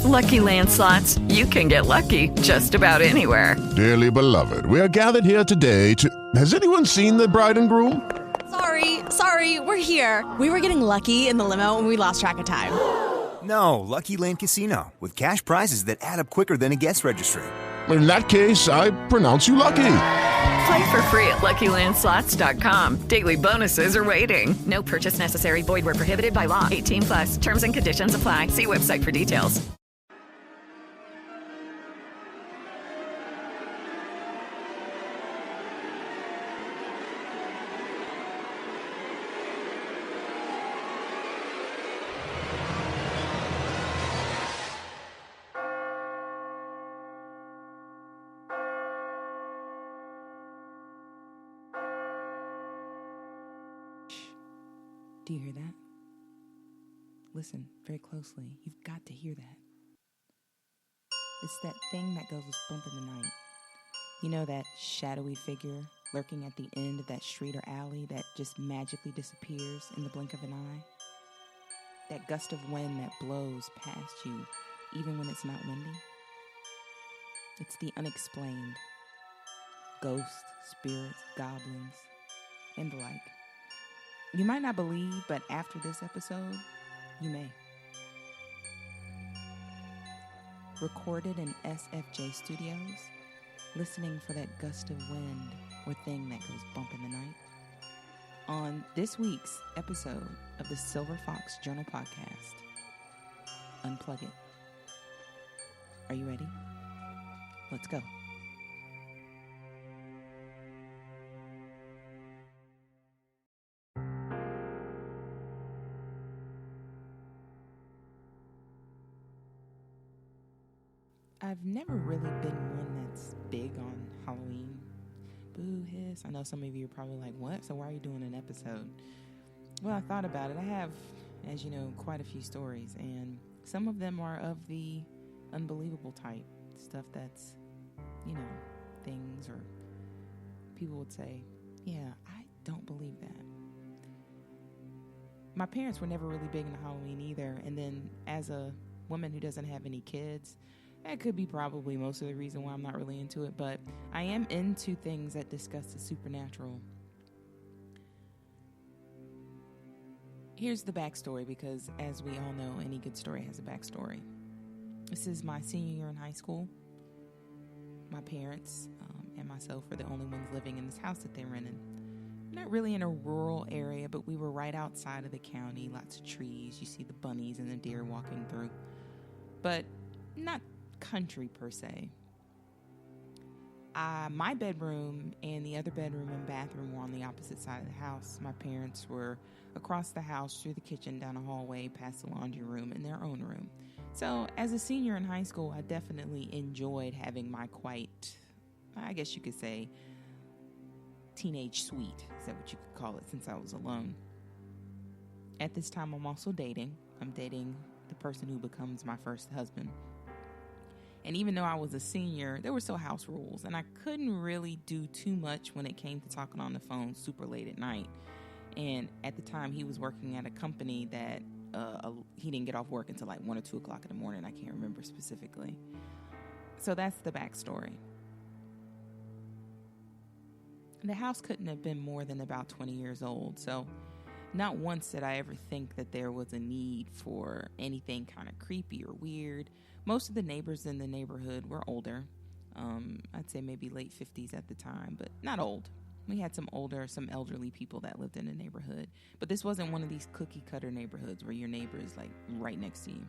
Lucky Land Slots, you can get lucky just about anywhere. Dearly beloved, we are gathered here today to... Has anyone seen the bride and groom? Sorry, we're here. We were getting lucky in the limo and we lost track of time. No, Lucky Land Casino, with cash prizes that add up quicker than a guest registry. In that case, I pronounce you lucky. Play for free at LuckyLandSlots.com. Daily bonuses are waiting. No purchase necessary. Void where prohibited by law. 18+. Terms and conditions apply. See website for details. Do you hear that? Listen very closely. You've got to hear that. It's that thing that goes bump in the night. You know, that shadowy figure lurking at the end of that street or alley that just magically disappears in the blink of an eye? That gust of wind that blows past you even when it's not windy? It's the unexplained. Ghosts, spirits, goblins, and the like. You might not believe, but after this episode, you may. Recorded in SFJ Studios, listening for that gust of wind or thing that goes bump in the night. On this week's episode of the Silver Fox Journal Podcast, Unplug It. Are you ready? Let's go. I've never really been one that's big on Halloween. Boo hiss. I know some of you are probably like, what? So why are you doing an episode? Well, I thought about it. I have, as you know, quite a few stories, and some of them are of the unbelievable type. Stuff that's, you know, things or people would say, yeah, I don't believe that. My parents were never really big into Halloween either, and then as a woman who doesn't have any kids, that could be probably most of the reason why I'm not really into it, but I am into things that discuss the supernatural. Here's the backstory, because as we all know, any good story has a backstory. This is my senior year in high school. My parents and myself were the only ones living in this house that they rented. Not really in a rural area, but we were right outside of the county. Lots of trees. You see the bunnies and the deer walking through. But not country per se. My bedroom and the other bedroom and bathroom were on the opposite side of the house. My parents were across the house, through the kitchen, down a hallway, past the laundry room, in their own room. So as a senior in high school, I definitely enjoyed having my quite, I guess you could say, teenage suite. Is that what you could call it, since I was alone? At this time, I'm also dating. I'm dating the person who becomes my first husband. And even though I was a senior, there were still house rules, and I couldn't really do too much when it came to talking on the phone super late at night. And at the time, he was working at a company that he didn't get off work until like 1 or 2 o'clock in the morning. I can't remember specifically. So that's the backstory. The house couldn't have been more than about 20 years old, so not once did I ever think that there was a need for anything kind of creepy or weird. Most of the neighbors in the neighborhood were older. I'd say maybe late 50s at the time, but not old. We had some elderly people that lived in the neighborhood. But this wasn't one of these cookie cutter neighborhoods where your neighbor is like right next to you.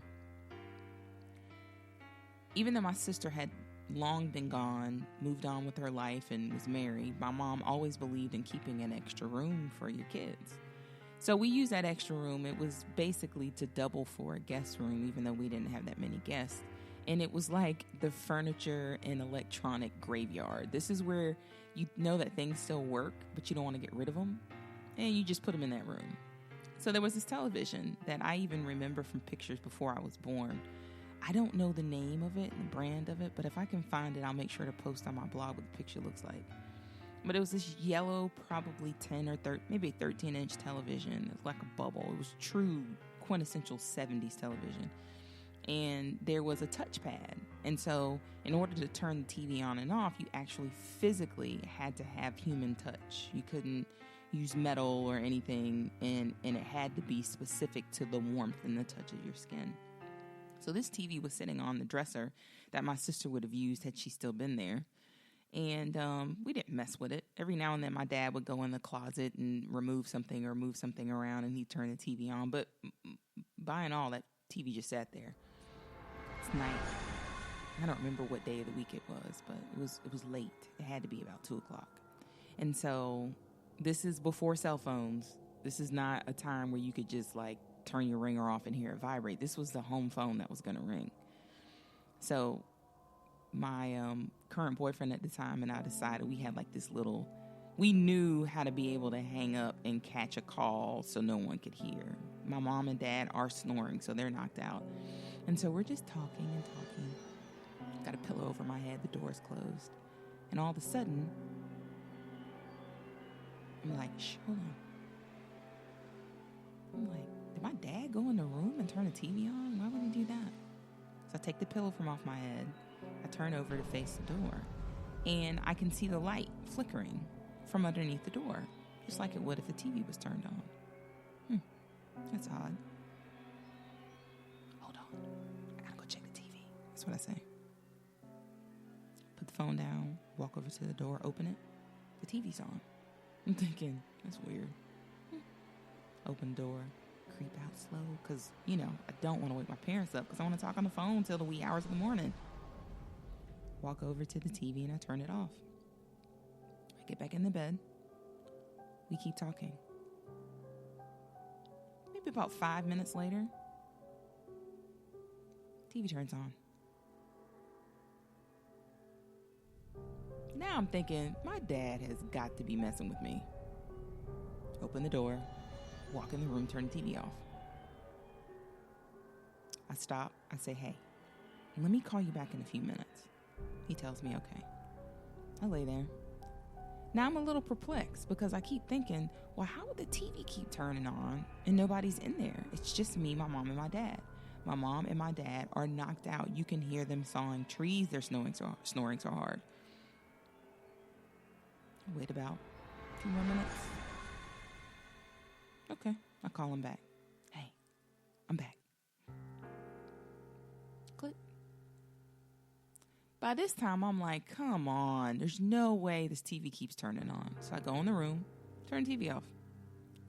Even though my sister had long been gone, moved on with her life, and was married, my mom always believed in keeping an extra room for your kids. So we used that extra room. It was basically to double for a guest room, even though we didn't have that many guests. And it was like the furniture and electronic graveyard. This is where you know that things still work, but you don't want to get rid of them. And you just put them in that room. So there was this television that I even remember from pictures before I was born. I don't know the name of it and the brand of it, but if I can find it, I'll make sure to post on my blog what the picture looks like. But it was this yellow, probably 10 or maybe a 13-inch television. It was like a bubble. It was true, quintessential 70s television. and there was a touchpad. And so in order to turn the TV on and off, you actually physically had to have human touch. You couldn't use metal or anything, and it had to be specific to the warmth and the touch of your skin. So this TV was sitting on the dresser that my sister would have used had she still been there. And we didn't mess with it. Every now and then my dad would go in the closet and remove something or move something around, and he'd turn the TV on. But by and all, that TV just sat there. It's night. I don't remember what day of the week it was, but it was late. It had to be about 2 o'clock. And so this is before cell phones. This is not a time where you could just like turn your ringer off and hear it vibrate. This was the home phone that was going to ring. So my current boyfriend at the time and I decided we had like this little, we knew how to be able to hang up and catch a call so no one could hear. My mom and dad are snoring, so they're knocked out. And so we're just talking and talking. Got a pillow over my head, the door's closed. And all of a sudden, I'm like, shh, hold on. I'm like, did my dad go in the room and turn the TV on? Why would he do that? So I take the pillow from off my head. I turn over to face the door. And I can see the light flickering from underneath the door, just like it would if the TV was turned on. That's odd. Hold on. I gotta go check the TV. That's what I say. Put the phone down, walk over to the door, open it. The TV's on. I'm thinking, that's weird. Open the door, creep out slow, because, I don't want to wake my parents up because I want to talk on the phone till the wee hours of the morning. Walk over to the TV and I turn it off. I get back in the bed. We keep talking. Maybe about 5 minutes later, TV turns on. Now I'm thinking, my dad has got to be messing with me. Open the door, walk in the room, turn the TV off. I stop. I say, hey, let me call you back in a few minutes. He tells me, okay. I lay there. Now I'm a little perplexed because I keep thinking, well, how would the TV keep turning on and nobody's in there? It's just me, my mom, and my dad. My mom and my dad are knocked out. You can hear them sawing trees. They're snoring so hard. I wait about a few more minutes. Okay, I call him back. Hey, I'm back. Click. By this time, I'm like, come on. There's no way this TV keeps turning on. So I go in the room, turn the TV off,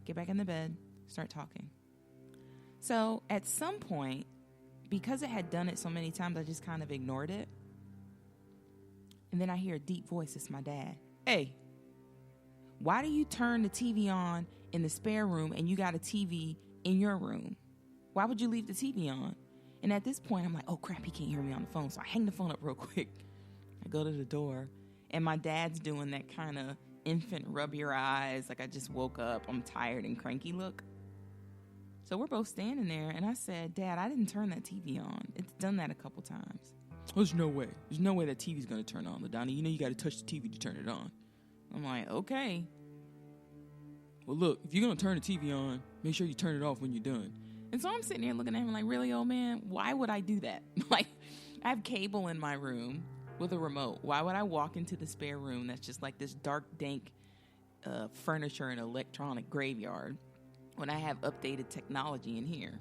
get back in the bed, start talking. So at some point, because it had done it so many times, I just kind of ignored it. And then I hear a deep voice. It's my dad. Hey, why do you turn the TV on in the spare room and you got a TV in your room? Why would you leave the TV on? And at this point, I'm like, oh, crap, he can't hear me on the phone. So I hang the phone up real quick. I go to the door, and my dad's doing that kind of infant rub your eyes, like I just woke up, I'm tired and cranky look. So we're both standing there, and I said, Dad, I didn't turn that TV on. It's done that a couple times. There's no way. There's no way that TV's going to turn on, LaDonna. You know you got to touch the TV to turn it on. I'm like, okay. Well, look, if you're going to turn the TV on, make sure you turn it off when you're done. And so I'm sitting there looking at him like, really, old man? Why would I do that? Like, I have cable in my room with a remote. Why would I walk into the spare room that's just like this dark, dank furniture and electronic graveyard when I have updated technology in here?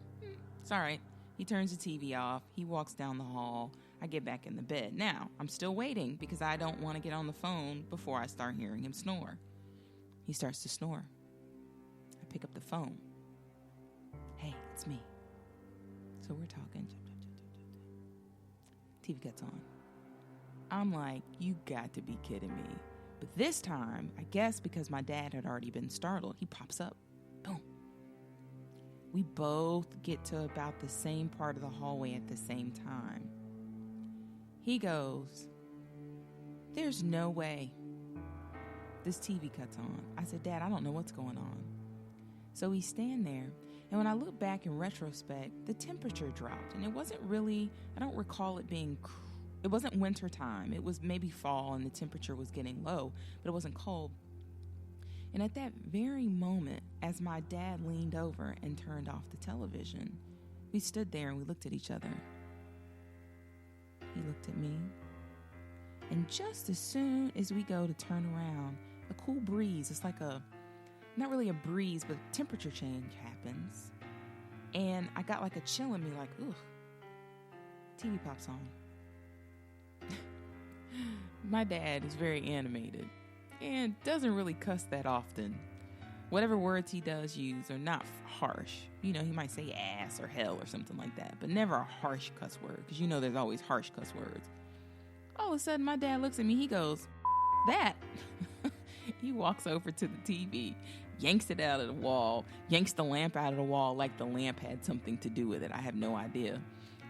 It's all right. He turns the TV off. He walks down the hall. I get back in the bed. Now, I'm still waiting because I don't want to get on the phone before I start hearing him snore. He starts to snore. I pick up the phone. Hey, it's me. So we're talking. TV cuts on. I'm like, you got to be kidding me. But this time, I guess because my dad had already been startled, he pops up. Boom. We both get to about the same part of the hallway at the same time. He goes, there's no way this TV cuts on. I said, Dad, I don't know what's going on. So we stand there. And when I look back in retrospect, the temperature dropped. And it wasn't really, I don't recall it being, it wasn't winter time. It was maybe fall and the temperature was getting low, but it wasn't cold. And at that very moment, as my dad leaned over and turned off the television, we stood there and we looked at each other. looked at me. And just as soon as we go to turn around, a cool breeze, it's like not really a breeze, but temperature change happens. And I got like a chill in me, like, ugh, TV pops on. My dad is very animated and doesn't really cuss that often. Whatever words he does use are not harsh. He might say ass or hell or something like that, but never a harsh cuss word, because there's always harsh cuss words. All of a sudden, my dad looks at me, he goes, that. He walks over to the TV, yanks it out of the wall, yanks the lamp out of the wall like the lamp had something to do with it. I have no idea.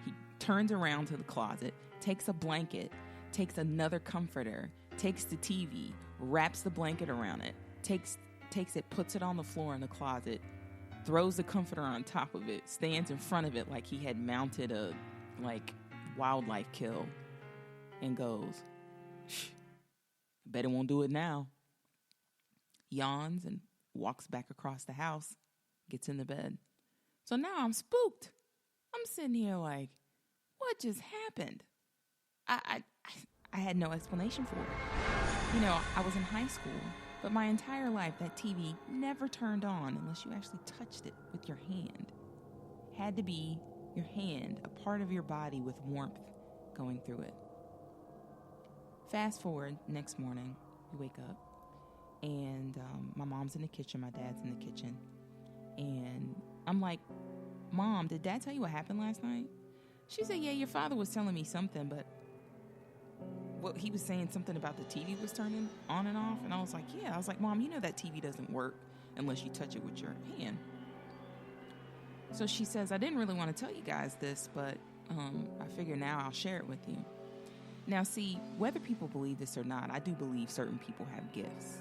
He turns around to the closet, takes a blanket, takes another comforter, takes the TV, wraps the blanket around it, takes it, puts it on the floor in the closet, throws the comforter on top of it, stands in front of it like he had mounted a wildlife kill, and goes, "Shh, I bet it won't do it now." Yawns and walks back across the house, gets in the bed. So now I'm spooked. I'm sitting here like, what just happened? I had no explanation for it. I was in high school, but my entire life that TV never turned on unless you actually touched it with your hand. Had to be your hand, a part of your body with warmth going through it. Fast forward, next morning, we wake up, and my mom's in the kitchen, my dad's in the kitchen, and I'm like, Mom, did Dad tell you what happened last night? She said, yeah, your father was telling me something, but he was saying something about the TV was turning on and off, and I was like, yeah. I was like, Mom, that TV doesn't work unless you touch it with your hand. So she says, I didn't really want to tell you guys this, but I figure now I'll share it with you. Now, see, whether people believe this or not, I do believe certain people have gifts.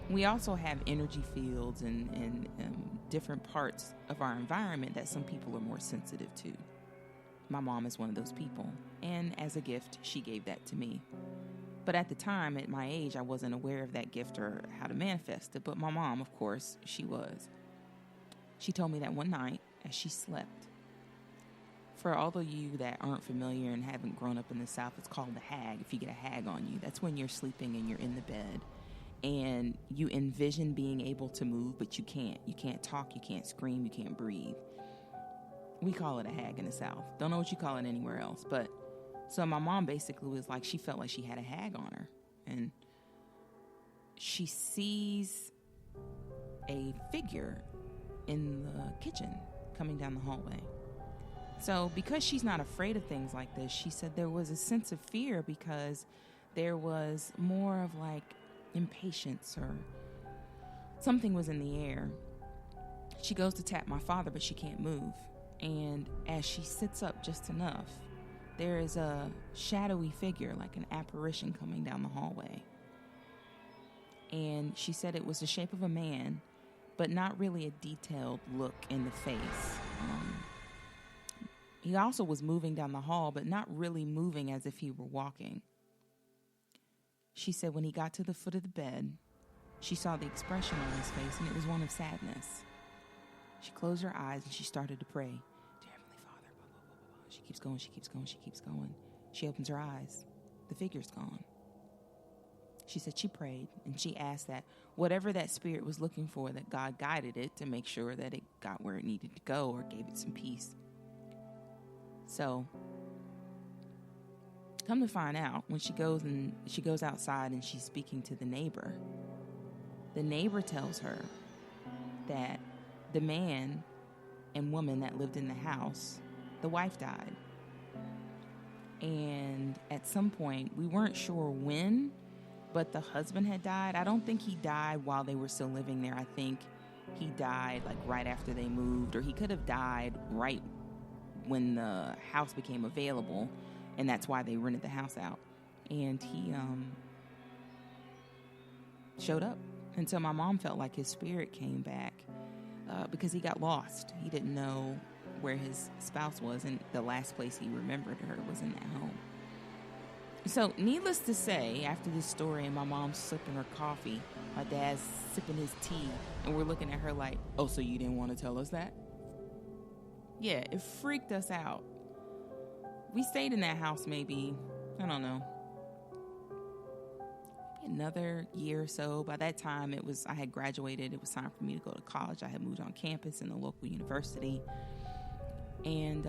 We also have energy fields and different parts of our environment that some people are more sensitive to. My mom is one of those people, and as a gift, she gave that to me. But at the time, at my age, I wasn't aware of that gift or how to manifest it, but my mom, of course, she was. She told me that one night as she slept. For all of you that aren't familiar and haven't grown up in the South, it's called a hag. If you get a hag on you, that's when you're sleeping and you're in the bed and you envision being able to move, but you can't. You can't talk, you can't scream, you can't breathe. We call it a hag in the South. Don't know what you call it anywhere else. But so my mom basically was like, she felt like she had a hag on her. And she sees a figure in the kitchen coming down the hallway. So because she's not afraid of things like this, she said there was a sense of fear because there was more of like impatience or something was in the air. She goes to tap my father, but she can't move. And as she sits up just enough, there is a shadowy figure, like an apparition coming down the hallway. And she said it was the shape of a man, but not really a detailed look in the face. He also was moving down the hall, but not really moving as if he were walking. She said when he got to the foot of the bed, she saw the expression on his face, and it was one of sadness. She closed her eyes and she started to pray. Dear Heavenly Father, blah, blah, blah, blah. She keeps going, she keeps going, she keeps going. She opens her eyes. The figure's gone. She said she prayed and she asked that whatever that spirit was looking for, that God guided it to make sure that it got where it needed to go or gave it some peace. So, come to find out, when she goes outside and she's speaking to the neighbor tells her that the man and woman that lived in the house, the wife died. And at some point, we weren't sure when, but the husband had died. I don't think he died while they were still living there. I think he died like right after they moved, or he could have died right when the house became available, and that's why they rented the house out. And he showed up. And so my mom felt like his spirit came back because he got lost. He didn't know where his spouse was, and the last place he remembered her was in that home. So needless to say, after this story and my mom's sipping her coffee, my dad's sipping his tea, and we're looking at her like, oh, so you didn't want to tell us that? Yeah, it freaked us out. We stayed in that house maybe I don't know, another year or so. By that time, I had graduated. It was time for me to go to college. I had moved on campus in the local university. And,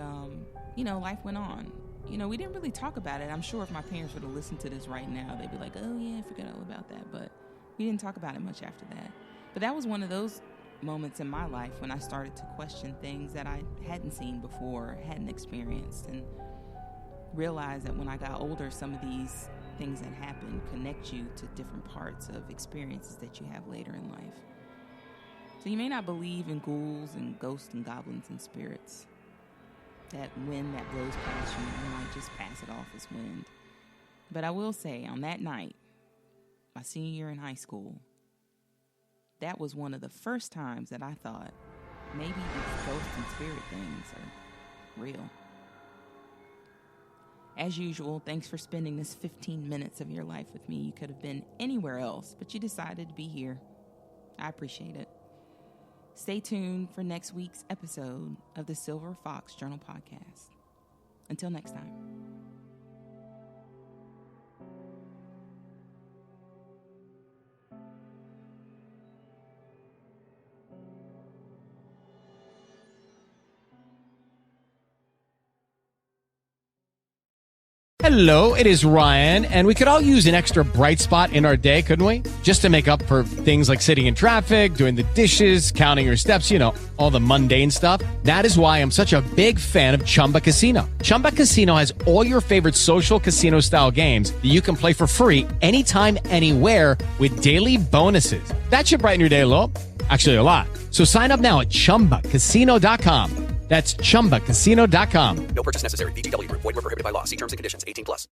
life went on. We didn't really talk about it. I'm sure if my parents were to listen to this right now, they'd be like, oh, yeah, I forgot all about that. But we didn't talk about it much after that. But that was one of those moments in my life when I started to question things that I hadn't seen before, hadn't experienced, and realized that when I got older, some of these things that happen connect you to different parts of experiences that you have later in life. So you may not believe in ghouls and ghosts and goblins and spirits. That wind that blows past you might just pass it off as wind. But I will say, on that night, my senior year in high school, that was one of the first times that I thought maybe these ghost and spirit things are real. As usual, thanks for spending this 15 minutes of your life with me. You could have been anywhere else, but you decided to be here. I appreciate it. Stay tuned for next week's episode of the Silver Fox Journal Podcast. Until next time. Hello, it is Ryan, and we could all use an extra bright spot in our day, couldn't we? Just to make up for things like sitting in traffic, doing the dishes, counting your steps, all the mundane stuff. That is why I'm such a big fan of Chumba Casino. Chumba Casino has all your favorite social casino-style games that you can play for free anytime, anywhere with daily bonuses. That should brighten your day a little. Actually, a lot. So sign up now at ChumbaCasino.com. That's ChumbaCasino.com. No purchase necessary. VGW Group. Void where prohibited by law. See terms and conditions. 18+.